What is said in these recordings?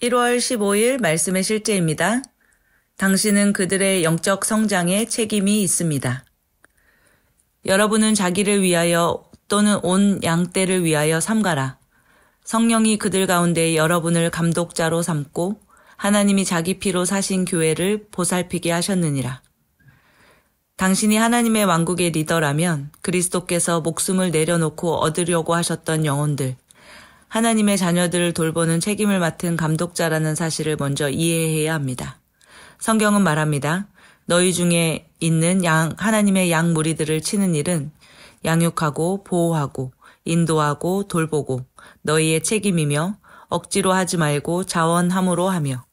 1월 15일 말씀의 실제입니다. 당신은 그들의 영적 성장에 책임이 있습니다. 여러분은 자기를 위하여 또는 온 양떼를 위하여 삼가라. 성령이 그들 가운데 여러분을 감독자로 삼고 하나님이 자기 피로 사신 교회를 보살피게 하셨느니라. 당신이 하나님의 왕국의 리더라면 그리스도께서 목숨을 내려놓고 얻으려고 하셨던 영혼들, 하나님의 자녀들을 돌보는 책임을 맡은 감독자라는 사실을 먼저 이해해야 합니다. 성경은 말합니다. 너희 중에 있는 하나님의 양 무리들을 치는 일은 양육하고 보호하고 인도하고 돌보고 너희의 책임이며 억지로 하지 말고 자원함으로 하며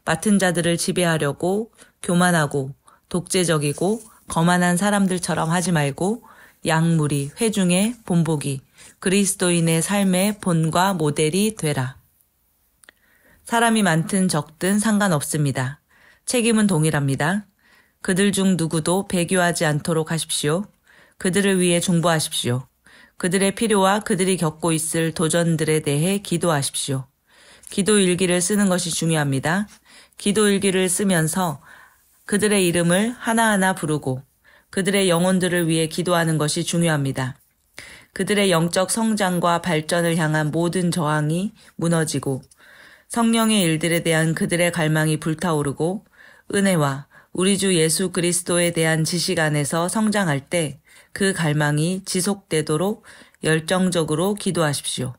맡은 자들을 지배하려고 교만하고 독재적이고 거만한 사람들처럼 하지 말고 양무리, 회중의 본보기, 그리스도인의 삶의 본과 모델이 되라. 사람이 많든 적든 상관없습니다. 책임은 동일합니다. 그들 중 누구도 배교하지 않도록 하십시오. 그들을 위해 중보하십시오. 그들의 필요와 그들이 겪고 있을 도전들에 대해 기도하십시오. 기도 일기를 쓰는 것이 중요합니다. 기도 일기를 쓰면서 그들의 이름을 하나하나 부르고 그들의 영혼들을 위해 기도하는 것이 중요합니다. 그들의 영적 성장과 발전을 향한 모든 저항이 무너지고 성령의 일들에 대한 그들의 갈망이 불타오르고 은혜와 우리 주 예수 그리스도에 대한 지식 안에서 성장할 때 그 갈망이 지속되도록 열정적으로 기도하십시오.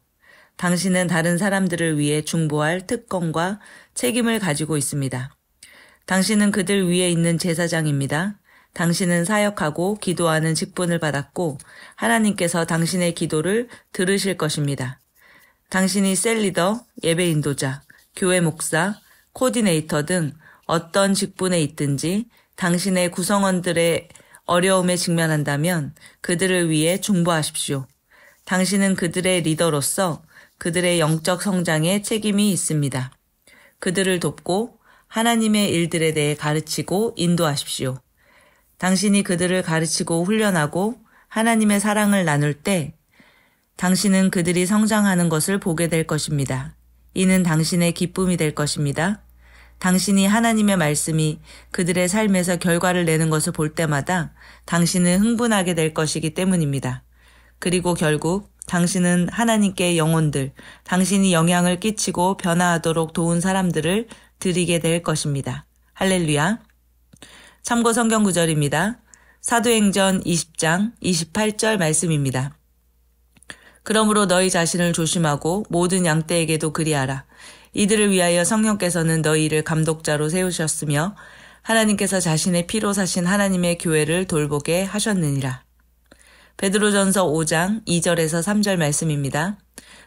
당신은 다른 사람들을 위해 중보할 특권과 책임을 가지고 있습니다. 당신은 그들 위에 있는 제사장입니다. 당신은 사역하고 기도하는 직분을 받았고 하나님께서 당신의 기도를 들으실 것입니다. 당신이 셀리더, 예배 인도자, 교회 목사, 코디네이터 등 어떤 직분에 있든지 당신의 구성원들의 어려움에 직면한다면 그들을 위해 중보하십시오. 당신은 그들의 리더로서 그들의 영적 성장에 책임이 있습니다. 그들을 돕고 하나님의 일들에 대해 가르치고 인도하십시오. 당신이 그들을 가르치고 훈련하고 하나님의 사랑을 나눌 때 당신은 그들이 성장하는 것을 보게 될 것입니다. 이는 당신의 기쁨이 될 것입니다. 당신이 하나님의 말씀이 그들의 삶에서 결과를 내는 것을 볼 때마다 당신은 흥분하게 될 것이기 때문입니다. 그리고 결국 당신은 하나님께 영혼들, 당신이 영향을 끼치고 변화하도록 도운 사람들을 드리게 될 것입니다. 할렐루야. 참고 성경 구절입니다. 사도행전 20장 28절 말씀입니다. 그러므로 너희 자신을 조심하고 모든 양떼에게도 그리하라. 이들을 위하여 성령께서는 너희를 감독자로 세우셨으며 하나님께서 자신의 피로 사신 하나님의 교회를 돌보게 하셨느니라. 베드로전서 5장 2절에서 3절 말씀입니다.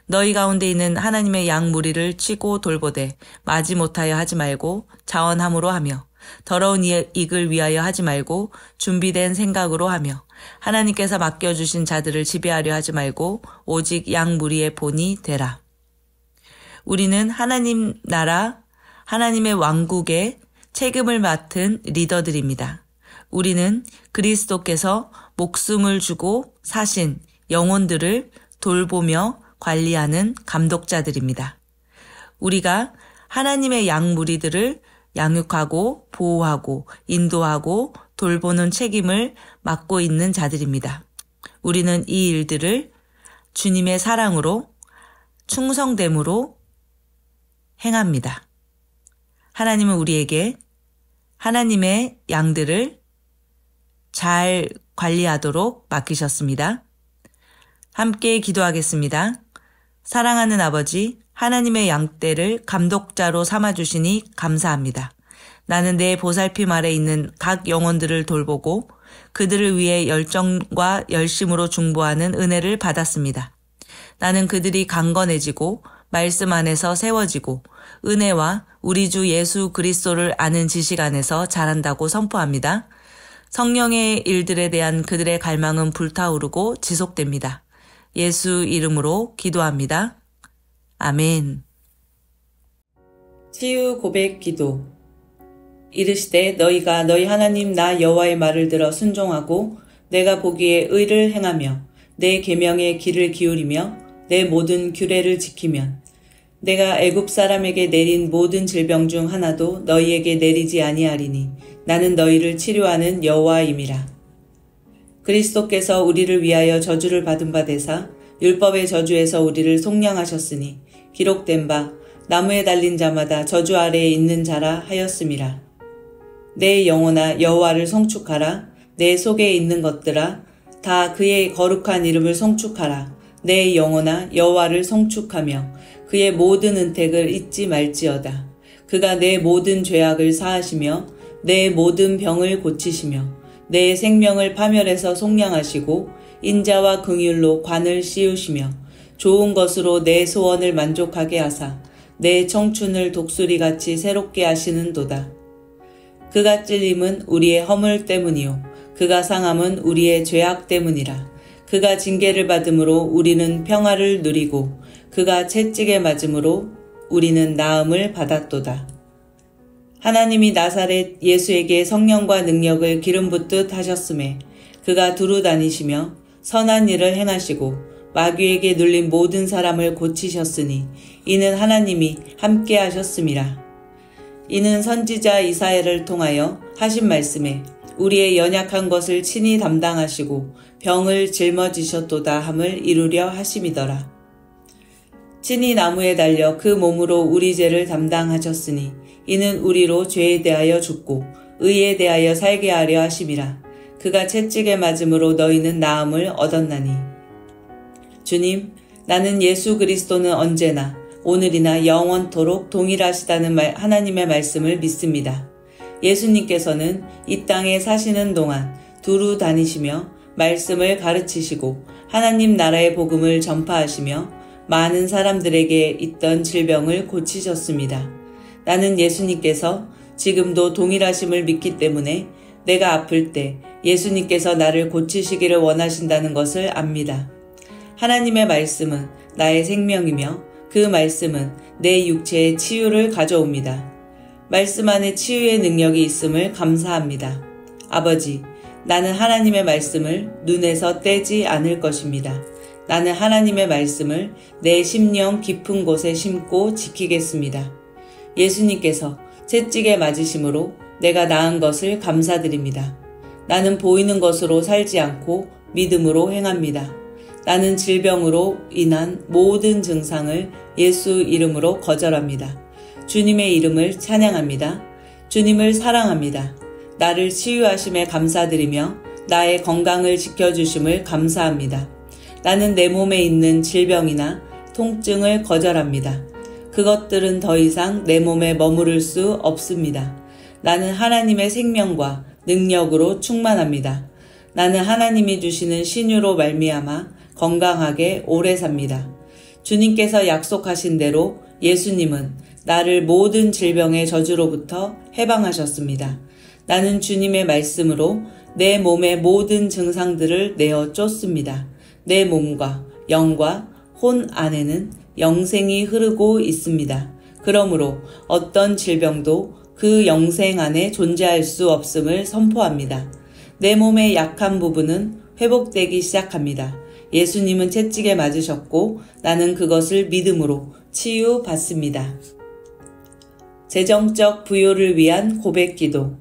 너희 가운데 있는 하나님의 양 무리를 치고 돌보되 마지 못하여 하지 말고 자원함으로 하며 더러운 이익을 위하여 하지 말고 준비된 생각으로 하며 하나님께서 맡겨주신 자들을 지배하려 하지 말고 오직 양 무리의 본이 되라. 우리는 하나님 나라, 하나님의 왕국의 책임을 맡은 리더들입니다. 우리는 그리스도께서 목숨을 주고 사신 영혼들을 돌보며 관리하는 감독자들입니다. 우리가 하나님의 양 무리들을 양육하고 보호하고 인도하고 돌보는 책임을 맡고 있는 자들입니다. 우리는 이 일들을 주님의 사랑으로 충성됨으로 행합니다. 하나님은 우리에게 하나님의 양들을 잘 관리하도록 맡기셨습니다. 함께 기도하겠습니다. 사랑하는 아버지, 하나님의 양떼를 감독자로 삼아주시니 감사합니다. 나는 내 보살핌 아래 있는 각 영혼들을 돌보고 그들을 위해 열정과 열심으로 중보하는 은혜를 받았습니다. 나는 그들이 강건해지고 말씀 안에서 세워지고 은혜와 우리 주 예수 그리스도를 아는 지식 안에서 자란다고 선포합니다. 성령의 일들에 대한 그들의 갈망은 불타오르고 지속됩니다. 예수 이름으로 기도합니다. 아멘. 치유 고백 기도. 이르시되 너희가 너희 하나님 나 여호와의 말을 들어 순종하고 내가 보기에 의를 행하며 내 계명의 귀를 기울이며 내 모든 규례를 지키면 내가 애굽 사람에게 내린 모든 질병 중 하나도 너희에게 내리지 아니하리니 나는 너희를 치료하는 여호와임이라. 그리스도께서 우리를 위하여 저주를 받은 바 되사 율법의 저주에서 우리를 속량하셨으니 기록된 바 나무에 달린 자마다 저주 아래에 있는 자라 하였음이라. 내 영혼아 여호와를 송축하라. 내 속에 있는 것들아 다 그의 거룩한 이름을 송축하라. 내 영혼아 여호와를 송축하며 그의 모든 은택을 잊지 말지어다. 그가 내 모든 죄악을 사하시며 내 모든 병을 고치시며 내 생명을 파멸해서 속량하시고 인자와 긍휼로 관을 씌우시며 좋은 것으로 내 소원을 만족하게 하사 내 청춘을 독수리같이 새롭게 하시는도다. 그가 찔림은 우리의 허물 때문이요 그가 상함은 우리의 죄악 때문이라. 그가 징계를 받음으로 우리는 평화를 누리고 그가 채찍에 맞음으로 우리는 나음을 받았도다. 하나님이 나사렛 예수에게 성령과 능력을 기름 붓듯 하셨음에 그가 두루 다니시며 선한 일을 행하시고 마귀에게 눌린 모든 사람을 고치셨으니 이는 하나님이 함께 하셨음이라. 이는 선지자 이사야를 통하여 하신 말씀에 우리의 연약한 것을 친히 담당하시고 병을 짊어지셨도다 함을 이루려 하심이더라. 친히 나무에 달려 그 몸으로 우리 죄를 담당하셨으니 이는 우리로 죄에 대하여 죽고 의에 대하여 살게 하려 하심이라. 그가 채찍에 맞음으로 너희는 나음을 얻었나니. 주님, 나는 예수 그리스도는 언제나 오늘이나 영원토록 동일하시다는 하나님의 말씀을 믿습니다. 예수님께서는 이 땅에 사시는 동안 두루 다니시며 말씀을 가르치시고 하나님 나라의 복음을 전파하시며 많은 사람들에게 있던 질병을 고치셨습니다. 나는 예수님께서 지금도 동일하심을 믿기 때문에 내가 아플 때 예수님께서 나를 고치시기를 원하신다는 것을 압니다. 하나님의 말씀은 나의 생명이며 그 말씀은 내 육체의 치유를 가져옵니다. 말씀 안에 치유의 능력이 있음을 감사합니다. 아버지, 나는 하나님의 말씀을 눈에서 떼지 않을 것입니다. 나는 하나님의 말씀을 내 심령 깊은 곳에 심고 지키겠습니다. 예수님께서 채찍에 맞으심으로 내가 나은 것을 감사드립니다. 나는 보이는 것으로 살지 않고 믿음으로 행합니다. 나는 질병으로 인한 모든 증상을 예수 이름으로 거절합니다. 주님의 이름을 찬양합니다. 주님을 사랑합니다. 나를 치유하심에 감사드리며 나의 건강을 지켜주심을 감사합니다. 나는 내 몸에 있는 질병이나 통증을 거절합니다. 그것들은 더 이상 내 몸에 머무를 수 없습니다. 나는 하나님의 생명과 능력으로 충만합니다. 나는 하나님이 주시는 신유로 말미암아 건강하게 오래 삽니다. 주님께서 약속하신 대로 예수님은 나를 모든 질병의 저주로부터 해방하셨습니다. 나는 주님의 말씀으로 내 몸의 모든 증상들을 내어 쫓습니다. 내 몸과 영과 혼 안에는 영생이 흐르고 있습니다. 그러므로 어떤 질병도 그 영생 안에 존재할 수 없음을 선포합니다. 내 몸의 약한 부분은 회복되기 시작합니다. 예수님은 채찍에 맞으셨고 나는 그것을 믿음으로 치유받습니다. 재정적 부요를 위한 고백기도.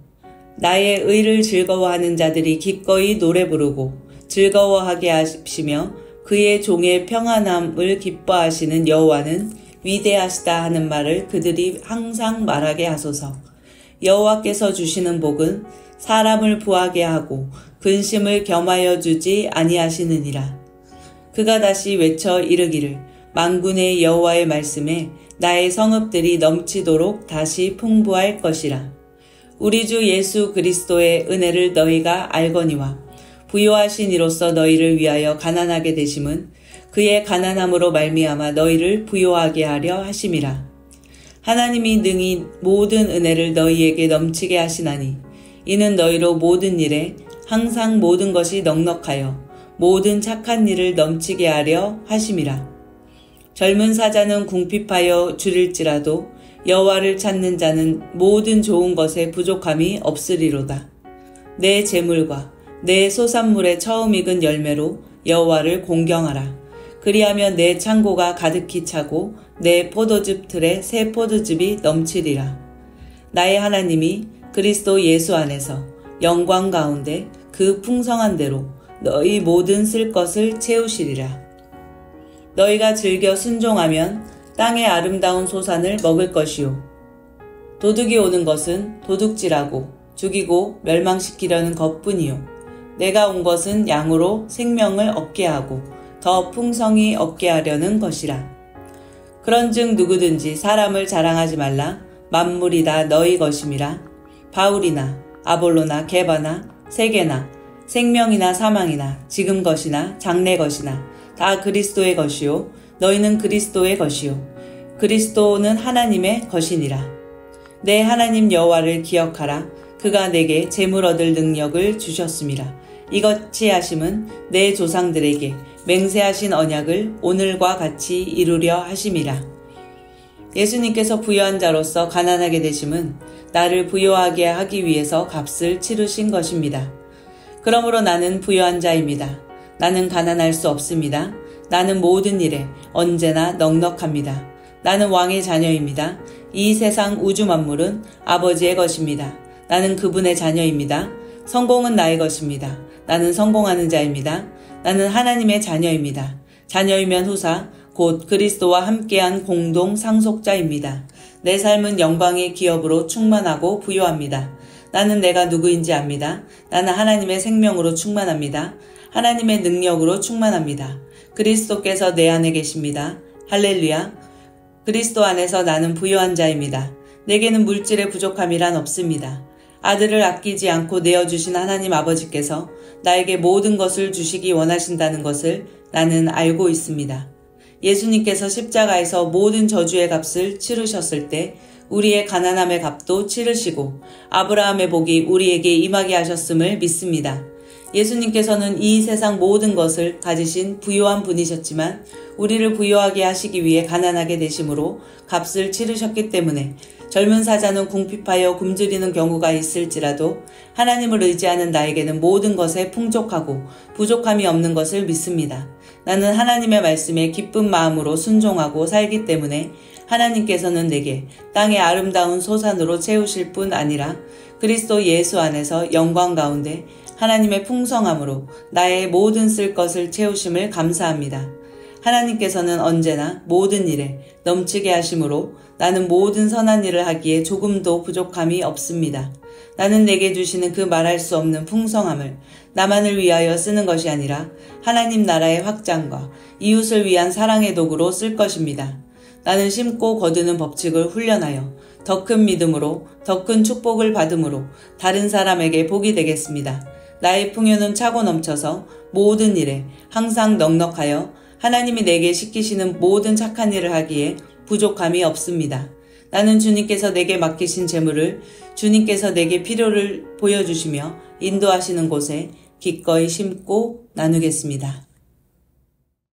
나의 의를 즐거워하는 자들이 기꺼이 노래 부르고 즐거워하게 하시며 그의 종의 평안함을 기뻐하시는 여호와는 위대하시다 하는 말을 그들이 항상 말하게 하소서. 여호와께서 주시는 복은 사람을 부하게 하고 근심을 겸하여 주지 아니하시느니라. 그가 다시 외쳐 이르기를 만군의 여호와의 말씀에 나의 성읍들이 넘치도록 다시 풍부할 것이라. 우리 주 예수 그리스도의 은혜를 너희가 알거니와 부요하신 이로써 너희를 위하여 가난하게 되심은 그의 가난함으로 말미암아 너희를 부요하게 하려 하심이라. 하나님이 능히 모든 은혜를 너희에게 넘치게 하시나니 이는 너희로 모든 일에 항상 모든 것이 넉넉하여 모든 착한 일을 넘치게 하려 하심이라. 젊은 사자는 궁핍하여 줄일지라도 여호와를 찾는 자는 모든 좋은 것에 부족함이 없으리로다. 내 재물과 내 소산물의 처음 익은 열매로 여호와를 공경하라. 그리하면 내 창고가 가득히 차고 내 포도즙 틀에 새 포도즙이 넘치리라. 나의 하나님이 그리스도 예수 안에서 영광 가운데 그 풍성한 대로 너희 모든 쓸 것을 채우시리라. 너희가 즐겨 순종하면 땅의 아름다운 소산을 먹을 것이요. 도둑이 오는 것은 도둑질하고 죽이고 멸망시키려는 것뿐이요. 내가 온 것은 양으로 생명을 얻게 하고 더 풍성히 얻게 하려는 것이라. 그런즉 누구든지 사람을 자랑하지 말라. 만물이 다 너희 것임이라. 바울이나 아볼로나 게바나 세계나 생명이나 사망이나 지금 것이나 장래 것이나 다 그리스도의 것이요 너희는 그리스도의 것이요 그리스도는 하나님의 것이니라. 내 하나님 여호와를 기억하라. 그가 내게 재물 얻을 능력을 주셨음이라. 이같이 하심은 내 조상들에게 맹세하신 언약을 오늘과 같이 이루려 하심이라. 예수님께서 부유한 자로서 가난하게 되심은 나를 부유하게 하기 위해서 값을 치르신 것입니다. 그러므로 나는 부유한 자입니다. 나는 가난할 수 없습니다. 나는 모든 일에 언제나 넉넉합니다. 나는 왕의 자녀입니다. 이 세상 우주 만물은 아버지의 것입니다. 나는 그분의 자녀입니다. 성공은 나의 것입니다. 나는 성공하는 자입니다. 나는 하나님의 자녀입니다. 자녀이면 후사 곧 그리스도와 함께한 공동 상속자입니다. 내 삶은 영광의 기업으로 충만하고 부유합니다. 나는 내가 누구인지 압니다. 나는 하나님의 생명으로 충만합니다. 하나님의 능력으로 충만합니다. 그리스도께서 내 안에 계십니다. 할렐루야. 그리스도 안에서 나는 부유한 자입니다. 내게는 물질의 부족함이란 없습니다. 아들을 아끼지 않고 내어주신 하나님 아버지께서 나에게 모든 것을 주시기 원하신다는 것을 나는 알고 있습니다. 예수님께서 십자가에서 모든 저주의 값을 치르셨을 때 우리의 가난함의 값도 치르시고 아브라함의 복이 우리에게 임하게 하셨음을 믿습니다. 예수님께서는 이 세상 모든 것을 가지신 부유한 분이셨지만 우리를 부유하게 하시기 위해 가난하게 되심으로 값을 치르셨기 때문에 젊은 사자는 궁핍하여 굶주리는 경우가 있을지라도 하나님을 의지하는 나에게는 모든 것에 풍족하고 부족함이 없는 것을 믿습니다. 나는 하나님의 말씀에 기쁜 마음으로 순종하고 살기 때문에 하나님께서는 내게 땅의 아름다운 소산으로 채우실 뿐 아니라 그리스도 예수 안에서 영광 가운데 하나님의 풍성함으로 나의 모든 쓸 것을 채우심을 감사합니다. 하나님께서는 언제나 모든 일에 넘치게 하심으로 나는 모든 선한 일을 하기에 조금도 부족함이 없습니다. 나는 내게 주시는 그 말할 수 없는 풍성함을 나만을 위하여 쓰는 것이 아니라 하나님 나라의 확장과 이웃을 위한 사랑의 도구로 쓸 것입니다. 나는 심고 거두는 법칙을 훈련하여 더 큰 믿음으로 더 큰 축복을 받음으로 다른 사람에게 복이 되겠습니다. 나의 풍요는 차고 넘쳐서 모든 일에 항상 넉넉하여 하나님이 내게 시키시는 모든 착한 일을 하기에 부족함이 없습니다. 나는 주님께서 내게 맡기신 재물을 주님께서 내게 필요를 보여주시며 인도하시는 곳에 기꺼이 심고 나누겠습니다.